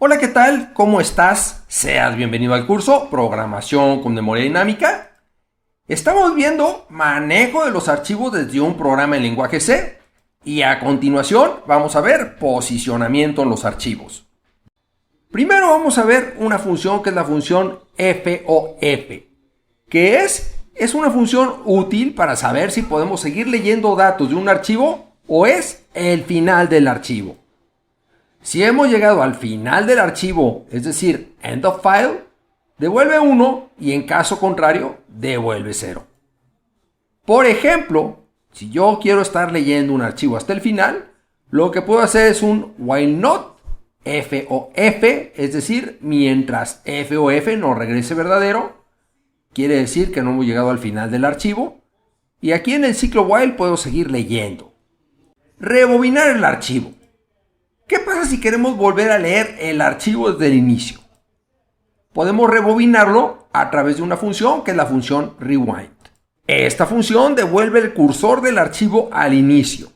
Hola, ¿qué tal? ¿Cómo estás? Seas bienvenido al curso Programación con Memoria Dinámica. Estamos viendo manejo de los archivos desde un programa en lenguaje C y a continuación vamos a ver posicionamiento en los archivos. Primero vamos a ver una función que es la función FOF, que es una función útil para saber si podemos seguir leyendo datos de un archivo o es el final del archivo. Si hemos llegado al final del archivo, es decir, end of file, devuelve 1 y en caso contrario, devuelve 0. Por ejemplo, si yo quiero estar leyendo un archivo hasta el final, lo que puedo hacer es un while not FOF, es decir, mientras FOF no regrese verdadero, quiere decir que no hemos llegado al final del archivo, y aquí en el ciclo while puedo seguir leyendo. Rebobinar el archivo. ¿Qué pasa si queremos volver a leer el archivo desde el inicio? Podemos rebobinarlo a través de una función que es la función rewind. Esta función devuelve el cursor del archivo al inicio.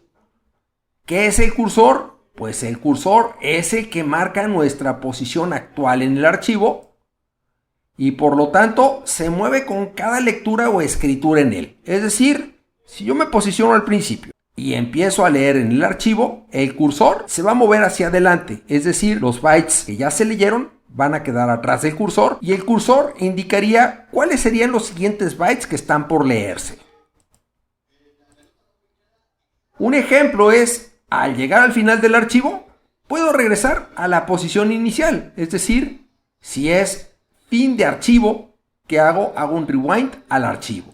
¿Qué es el cursor? Pues el cursor es el que marca nuestra posición actual en el archivo y por lo tanto se mueve con cada lectura o escritura en él. Es decir, si yo me posiciono al principio y empiezo a leer en el archivo, el cursor se va a mover hacia adelante, es decir, los bytes que ya se leyeron van a quedar atrás del cursor y el cursor indicaría cuáles serían los siguientes bytes que están por leerse. Un ejemplo es, al llegar al final del archivo, puedo regresar a la posición inicial, es decir, si es fin de archivo, ¿qué hago? Hago un rewind al archivo.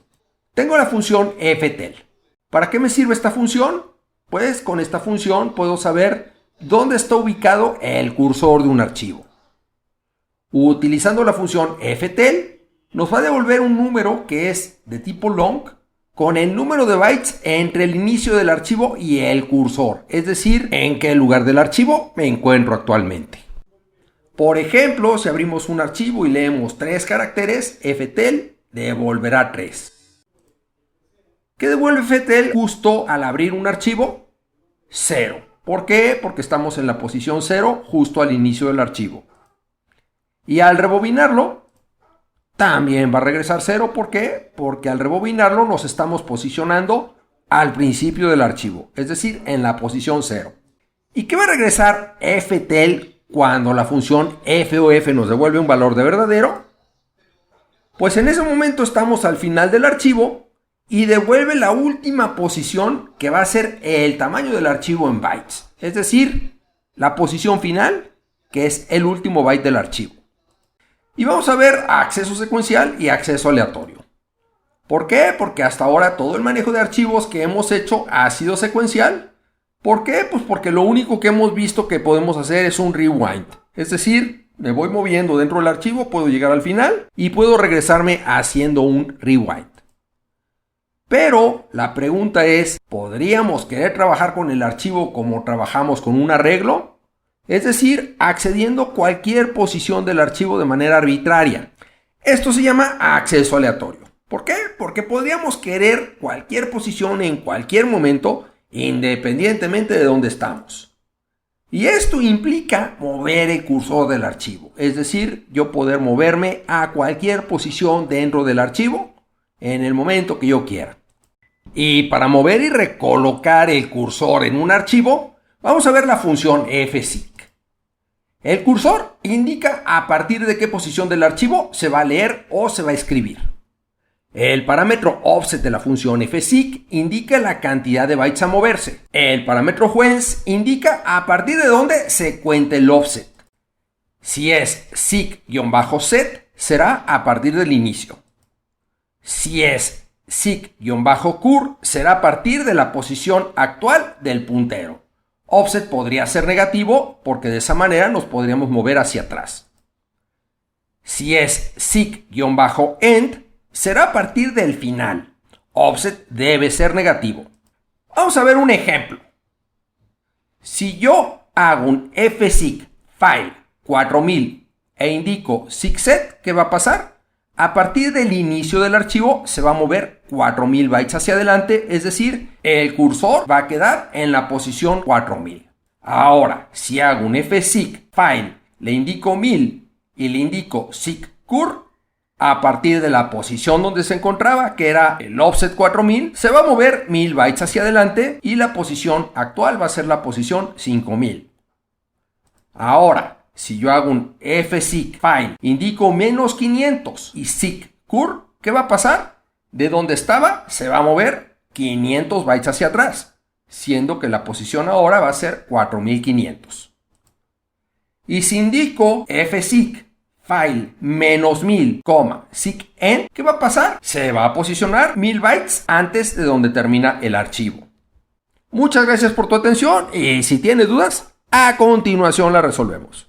Tengo la función ftel. ¿Para qué me sirve esta función? Pues con esta función puedo saber dónde está ubicado el cursor de un archivo. Utilizando la función ftel, nos va a devolver un número que es de tipo long con el número de bytes entre el inicio del archivo y el cursor, es decir, en qué lugar del archivo me encuentro actualmente. Por ejemplo, si abrimos un archivo y leemos 3 caracteres, ftel devolverá 3. ¿Qué devuelve ftel justo al abrir un archivo? 0. ¿Por qué? Porque estamos en la posición 0 justo al inicio del archivo. Y al rebobinarlo, también va a regresar 0. ¿Por qué? Porque al rebobinarlo nos estamos posicionando al principio del archivo, es decir, en la posición 0. ¿Y qué va a regresar ftel cuando la función FOF nos devuelve un valor de verdadero? Pues en ese momento estamos al final del archivo y devuelve la última posición que va a ser el tamaño del archivo en bytes, es decir, la posición final que es el último byte del archivo. Y vamos a ver acceso secuencial y acceso aleatorio. ¿Por qué? Porque hasta ahora todo el manejo de archivos que hemos hecho ha sido secuencial. ¿Por qué? Pues porque lo único que hemos visto que podemos hacer es un rewind, es decir, me voy moviendo dentro del archivo, puedo llegar al final y puedo regresarme haciendo un rewind. Pero la pregunta es, ¿podríamos querer trabajar con el archivo como trabajamos con un arreglo? Es decir, accediendo a cualquier posición del archivo de manera arbitraria. Esto se llama acceso aleatorio. ¿Por qué? Porque podríamos querer cualquier posición en cualquier momento, independientemente de dónde estamos. Y esto implica mover el cursor del archivo. Es decir, yo poder moverme a cualquier posición dentro del archivo en el momento que yo quiera. Y para mover y recolocar el cursor en un archivo, vamos a ver la función fseek. El cursor indica a partir de qué posición del archivo se va a leer o se va a escribir. El parámetro offset de la función fseek indica la cantidad de bytes a moverse. El parámetro whence indica a partir de dónde se cuenta el offset. Si es seek-set, será a partir del inicio. Si es seek-cur, será a partir de la posición actual del puntero. Offset podría ser negativo porque de esa manera nos podríamos mover hacia atrás. Si es seek-end, será a partir del final. Offset debe ser negativo. Vamos a ver un ejemplo. Si yo hago un fseek file 4000 e indico seek-set, ¿qué va a pasar? A partir del inicio del archivo se va a mover 4000 bytes hacia adelante, es decir, el cursor va a quedar en la posición 4000. Ahora, si hago un fseek file le indico 1000 y le indico seek_cur, a partir de la posición donde se encontraba, que era el offset 4000, se va a mover 1000 bytes hacia adelante y la posición actual va a ser la posición 5000. Ahora, si yo hago un fseek file, indico -500 y seek_cur, ¿qué va a pasar? De donde estaba se va a mover 500 bytes hacia atrás, siendo que la posición ahora va a ser 4500. Y si indico fseek file -1000, seek_end, ¿qué va a pasar? Se va a posicionar 1000 bytes antes de donde termina el archivo. Muchas gracias por tu atención y si tienes dudas, a continuación las resolvemos.